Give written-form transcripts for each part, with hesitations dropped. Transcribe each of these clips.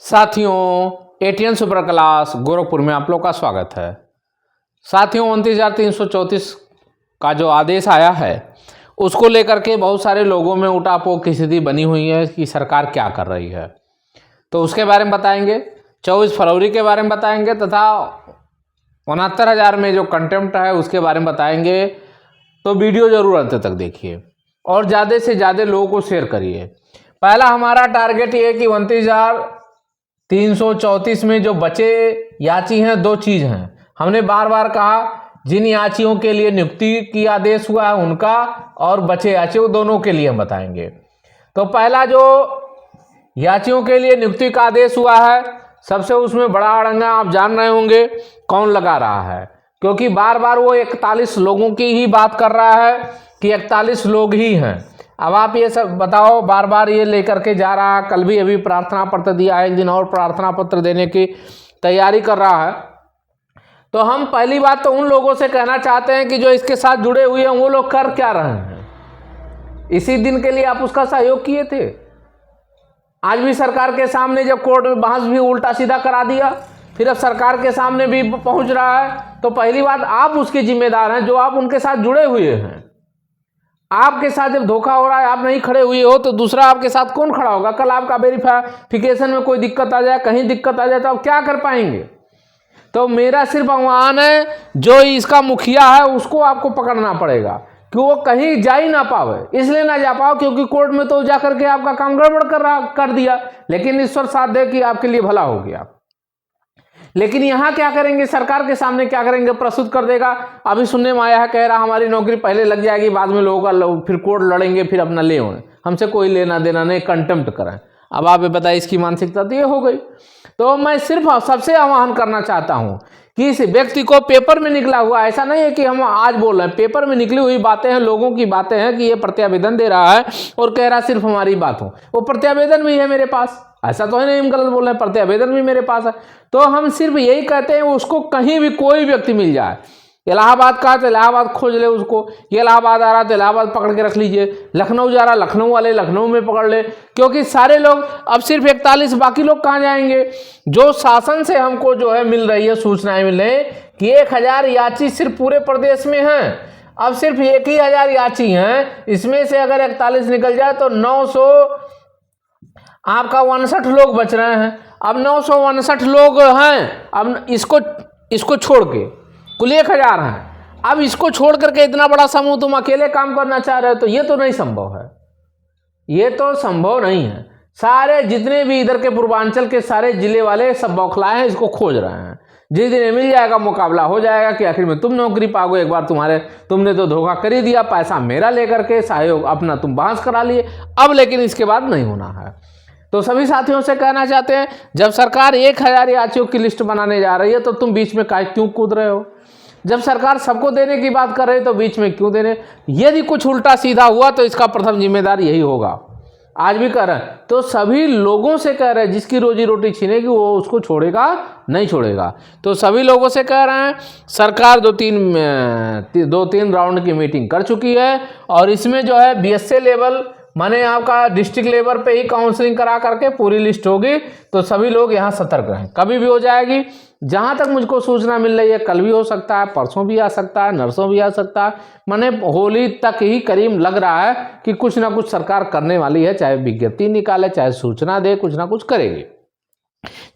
साथियों, ATN super class Gorakhpur में आप लोग का स्वागत है। साथियों, 29,334 का जो आदेश आया है उसको लेकर के बहुत सारे लोगों में उठापोक की स्थिति बनी हुई है कि सरकार क्या कर रही है, तो उसके बारे में बताएंगे। 24 फरवरी के बारे में बताएंगे तथा 69,000 में जो कंटेम्प्ट है उसके बारे में बताएंगे। तो वीडियो जरूर अंत तक देखिए और ज़्यादा से ज़्यादा लोगों को शेयर करिए। पहला हमारा टारगेट ये है कि 29,334 में जो बचे याची हैं, दो चीज़ हैं। हमने बार बार कहा जिन याचियों के लिए नियुक्ति की आदेश हुआ है उनका और बचे याचियों दोनों के लिए हम बताएंगे। तो पहला जो याचियों के लिए नियुक्ति का आदेश हुआ है, सबसे उसमें बड़ा अड़ंगा आप जान रहे होंगे कौन लगा रहा है, क्योंकि बार बार वो 41 लोगों की ही बात कर रहा है कि 41 लोग ही हैं। अब आप ये सब बताओ, बार बार ये लेकर के जा रहा है। कल भी अभी प्रार्थना पत्र दिया है, एक दिन और प्रार्थना पत्र देने की तैयारी कर रहा है। तो हम पहली बात तो उन लोगों से कहना चाहते हैं कि जो इसके साथ जुड़े हुए हैं वो लोग कर क्या रहे हैं। इसी दिन के लिए आप उसका सहयोग किए थे। आज भी सरकार के सामने जब कोर्ट में बहस भी उल्टा सीधा करा दिया, फिर अब सरकार के सामने भी पहुंच रहा है। तो पहली बात आप उसके जिम्मेदार हैं जो आप उनके साथ जुड़े हुए हैं। आपके साथ जब धोखा हो रहा है, आप नहीं खड़े हुए हो, तो दूसरा आपके साथ कौन खड़ा होगा। कल आपका वेरिफिकेशन में कोई दिक्कत आ जाए, कहीं दिक्कत आ जाए, तो आप क्या कर पाएंगे। तो मेरा सिर्फ आह्वान है, जो इसका मुखिया है उसको आपको पकड़ना पड़ेगा कि वो कहीं जा ही ना पावे। इसलिए ना जा पाओ क्योंकि कोर्ट में तो जा करके आपका काम गड़बड़ कर दिया, लेकिन ईश्वर साथ दे कि आपके लिए भला हो गया। लेकिन यहाँ क्या करेंगे, सरकार के सामने क्या करेंगे, प्रस्तुत कर देगा। अभी सुनने में आया है, कह रहा हमारी नौकरी पहले लग जाएगी, बाद में लोगों का फिर कोर्ट लड़ेंगे, फिर अपना ले होंगे, हमसे कोई लेना देना नहीं, कंटेम्प्ट करें। अब आप बताइए इसकी मानसिकता तो ये हो गई। तो मैं सिर्फ सबसे आह्वान करना चाहता हूँ कि इस व्यक्ति को पेपर में निकला हुआ, ऐसा नहीं है कि हम आज बोल रहे हैं, पेपर में निकली हुई बातें हैं, लोगों की बातें हैं कि ये प्रत्यावेदन दे रहा है और कह रहा सिर्फ हमारी बात हो। वो प्रत्यावेदन भी है मेरे पास, ऐसा तो है नहीं हम गलत बोल रहे हैं, प्रत्यावेदन भी मेरे पास है। तो हम सिर्फ यही कहते हैं उसको कहीं भी कोई व्यक्ति मिल जाए, इलाहाबाद का तो इलाहाबाद खोज ले उसको, ये इलाहाबाद आ रहा तो इलाहाबाद पकड़ के रख लीजिए, लखनऊ जा रहा लखनऊ वाले लखनऊ में पकड़ ले, क्योंकि सारे लोग अब सिर्फ 41, बाकी लोग कहाँ जाएंगे। जो शासन से हमको जो है मिल रही है सूचनाएं मिल रही कि 1,000 याची सिर्फ पूरे प्रदेश में हैं। अब सिर्फ 1,000 याची हैं, इसमें से अगर 41 निकल जाए तो 900 आपका 59 लोग बच रहे हैं। अब 959 लोग हैं, अब इसको छोड़ के कुल 1,000 हैं। अब इसको छोड़ करके इतना बड़ा समूह तुम अकेले काम करना चाह रहे हो, तो ये तो नहीं संभव है, ये तो संभव नहीं है। सारे जितने भी इधर के पूर्वांचल के सारे जिले वाले सब बौखलाए हैं, इसको खोज रहे हैं। जिस दिन मिल जाएगा मुकाबला हो जाएगा कि आखिर में तुम नौकरी पाओगे। एक बार तुमने तो धोखा कर ही दिया, पैसा मेरा लेकर के सहयोग अपना तुम बहस करा लिए, अब लेकिन इसके बाद नहीं होना है। तो सभी साथियों से कहना चाहते हैं, जब सरकार 1,000 याचियों की लिस्ट बनाने जा रही है तो तुम बीच में क्यों कूद रहे हो। जब सरकार सबको देने की बात कर रही है तो बीच में क्यों देने। यदि कुछ उल्टा सीधा हुआ तो इसका प्रथम जिम्मेदार यही होगा। आज भी कह रहे हैं, तो सभी लोगों से कह रहे हैं जिसकी रोजी रोटी छीनेगी वो उसको छोड़ेगा नहीं छोड़ेगा। तो सभी लोगों से कह रहे हैं, सरकार दो तीन राउंड की मीटिंग कर चुकी है और इसमें जो है बीएसए लेवल माने आपका डिस्ट्रिक्ट लेवल पे ही काउंसलिंग करा करके पूरी लिस्ट होगी। तो सभी लोग यहाँ सतर्क रहें, कभी भी हो जाएगी। जहाँ तक मुझको सूचना मिल रही है, कल भी हो सकता है, परसों भी आ सकता है, नरसों भी आ सकता है। माने होली तक ही करीब लग रहा है कि कुछ ना कुछ सरकार करने वाली है, चाहे विज्ञप्ति निकाले, चाहे सूचना दे, कुछ ना कुछ करेगी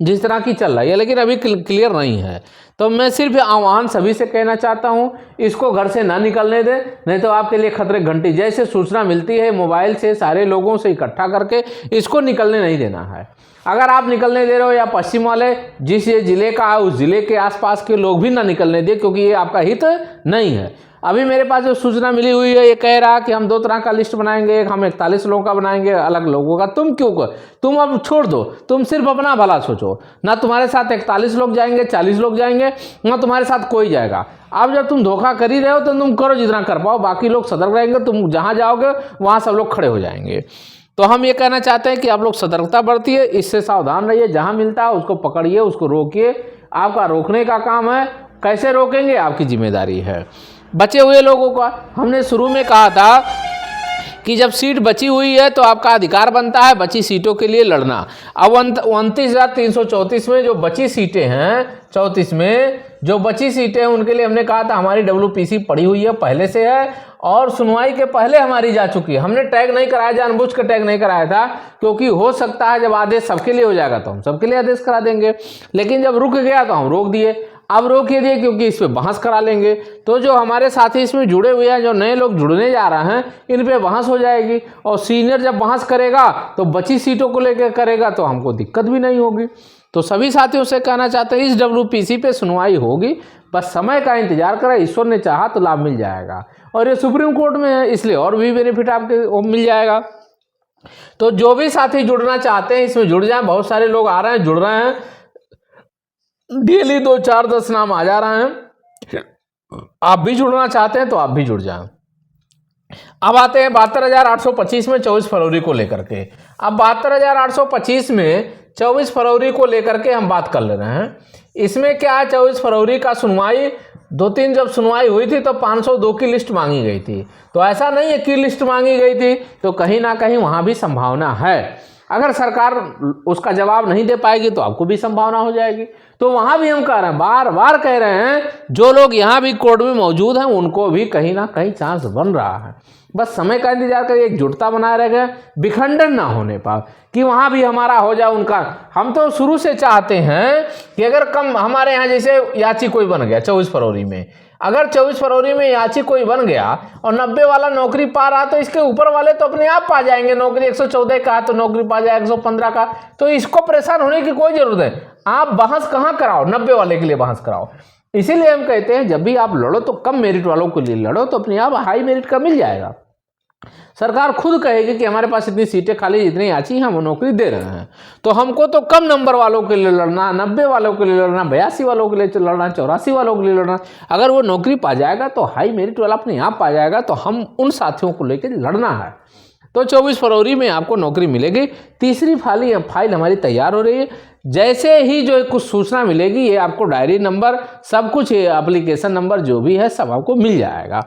जिस तरह की चल रही है, लेकिन अभी क्लियर नहीं है। तो मैं सिर्फ आह्वान सभी से कहना चाहता हूं, इसको घर से ना निकलने दें, नहीं तो आपके लिए खतरे घंटी जैसे सूचना मिलती है मोबाइल से सारे लोगों से इकट्ठा करके इसको निकलने नहीं देना है। अगर आप निकलने दे रहे हो या पश्चिम वाले जिस ये जिले का है उस जिले के आसपास के लोग भी ना निकलने दें, क्योंकि ये आपका हित नहीं है। अभी मेरे पास जो सूचना मिली हुई है, ये कह रहा कि हम 2 तरह का लिस्ट बनाएंगे, हम 41 लोगों का बनाएंगे, अलग लोगों का। तुम क्यों कर, तुम अब छोड़ दो, तुम सिर्फ अपना भला सोचो। ना तुम्हारे साथ 41 लोग जाएंगे, 40 लोग जाएंगे, ना तुम्हारे साथ कोई जाएगा। अब जब तुम धोखा कर ही रहे हो तो तुम करो जितना कर पाओ, बाकी लोग सतर्क रहेंगे। तुम जहाँ जाओगे वहाँ सब लोग खड़े हो जाएंगे। तो हम ये कहना चाहते हैं कि आप लोग सतर्कता बरतिए, इससे सावधान रहिए। जहाँ मिलता है उसको पकड़िए, उसको रोकिए। आपका रोकने का काम है, कैसे रोकेंगे आपकी जिम्मेदारी है। बचे हुए लोगों का हमने शुरू में कहा था कि जब सीट बची हुई है तो आपका अधिकार बनता है बची सीटों के लिए लड़ना। अब 29,334 में जो बची सीटें हैं, 34 में जो बची सीटें हैं उनके लिए हमने कहा था हमारी WPC पड़ी हुई है, पहले से है और सुनवाई के पहले हमारी जा चुकी है। हमने टैग नहीं कराया, जानबूझ कर टैग नहीं कराया था, क्योंकि हो सकता है जब आदेश सबके लिए हो जाएगा तो हम सबके लिए आदेश करा देंगे, लेकिन जब रुक गया तो हम रोक दिए। अब रोक ये दिए क्योंकि इस पे बहस करा लेंगे, तो जो हमारे साथी इसमें जुड़े हुए हैं, जो नए लोग जुड़ने जा रहे हैं, इन पे बहस हो जाएगी और सीनियर जब बहस करेगा तो बची सीटों को लेकर करेगा तो हमको दिक्कत भी नहीं होगी। तो सभी साथियों से कहना चाहते हैं इस WPC पे सुनवाई होगी, बस समय का इंतजार करें, ईश्वर ने चाहा तो लाभ मिल जाएगा। और ये सुप्रीम कोर्ट में है इसलिए और भी बेनिफिट आपको मिल जाएगा। तो जो भी साथी जुड़ना चाहते हैं इसमें जुड़ जाएं, बहुत सारे लोग आ रहे हैं, जुड़ रहे हैं, डेली 2, 4, 10 नाम आ जा रहे हैं। आप भी जुड़ना चाहते हैं तो आप भी जुड़ जाएं। अब आते हैं 72,825 में 24 फरवरी को लेकर के। अब 72,825 में 24 फरवरी को लेकर के हम बात कर ले रहे हैं। इसमें क्या है, 24 फरवरी का सुनवाई 2-3 जब सुनवाई हुई थी तो 502 की लिस्ट मांगी गई थी। तो ऐसा नहीं है कि लिस्ट मांगी गई थी, तो कहीं ना कहीं वहाँ भी संभावना है। अगर सरकार उसका जवाब नहीं दे पाएगी तो आपको भी संभावना हो जाएगी। तो वहाँ भी हम कह रहे हैं, बार बार कह रहे हैं, जो लोग यहाँ भी कोर्ट में मौजूद हैं उनको भी कहीं ना कहीं चांस बन रहा है। बस समय का इंतजार करिए, एकजुटता बनाए रह गए, विखंडन ना होने पाए कि वहाँ भी हमारा हो जाए उनका। हम तो शुरू से चाहते हैं कि अगर कम हमारे यहाँ जैसे याची कोई बन गया 24 फरवरी में, अगर 24 फरवरी में याची कोई बन गया और 90 वाला नौकरी पा रहा तो इसके ऊपर वाले तो अपने आप पा जाएंगे नौकरी। 114 का तो नौकरी पा जाए, 115 का, तो इसको परेशान होने की कोई जरूरत है। आप बहस कहाँ कराओ, 90 वाले के लिए बहस कराओ। इसीलिए हम कहते हैं जब भी आप लड़ो तो कम मेरिट वालों के लिए लड़ो, तो अपने आप हाई मेरिट का मिल जाएगा। सरकार खुद कहेगी कि हमारे पास इतनी सीटें खाली, इतनी याची हम नौकरी दे रहे हैं, तो हमको तो कम नंबर वालों के लिए लड़ना, 90 वालों के लिए लड़ना, 82 वालों के लिए लड़ना, 84 वालों के लिए लड़ना। अगर वो नौकरी पा जाएगा तो हाई मेरिट वाला अपने आप पा जाएगा, तो हम उन साथियों को लेकर लड़ना है। तो 24 फरवरी में आपको नौकरी मिलेगी। तीसरी फाइल हमारी तैयार हो रही है। जैसे ही जो कुछ सूचना मिलेगी, ये आपको डायरी नंबर सब कुछ, एप्लीकेशन नंबर जो भी है सब आपको मिल जाएगा।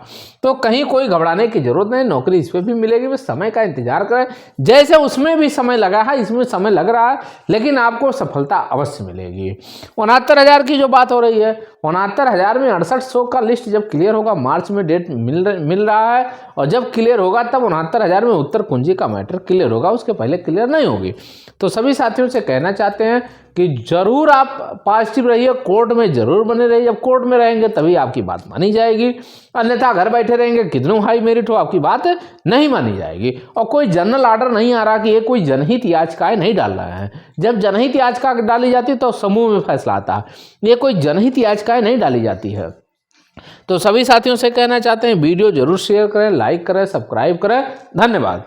तो कहीं कोई घबराने की जरूरत नहीं, नौकरी इस पर भी मिलेगी, बस समय का इंतजार करें। जैसे उसमें भी समय लगा है, इसमें समय लग रहा है, लेकिन आपको सफलता अवश्य मिलेगी। 69,000 की जो बात हो रही है, 69,000 में 6800 का लिस्ट जब क्लियर होगा, मार्च में डेट मिल रहा है, और जब क्लियर होगा तब 69,000 में उत्तर कुंजी का मैटर क्लियर होगा, उसके पहले क्लियर नहीं होगी। तो सभी साथियों से कहना चाहते हैं कि जरूर आप पॉजिटिव रहिए, कोर्ट में जरूर बने रहिए। जब कोर्ट में रहेंगे तभी आपकी बात मानी जाएगी, अन्यथा घर बैठे रहेंगे कितनों हाई मेरिट हो आपकी बात नहीं मानी जाएगी। और कोई जनरल ऑर्डर नहीं आ रहा कि ये कोई जनहित याचिकाएं नहीं डाल रहे हैं। जब जनहित याचिका डाली जाती है तो समूह में फैसला आता है, ये कोई जनहित याचिकाएं नहीं डाली जाती है। तो सभी साथियों से कहना चाहते हैं वीडियो जरूर शेयर करें, लाइक करें, सब्सक्राइब करें। धन्यवाद।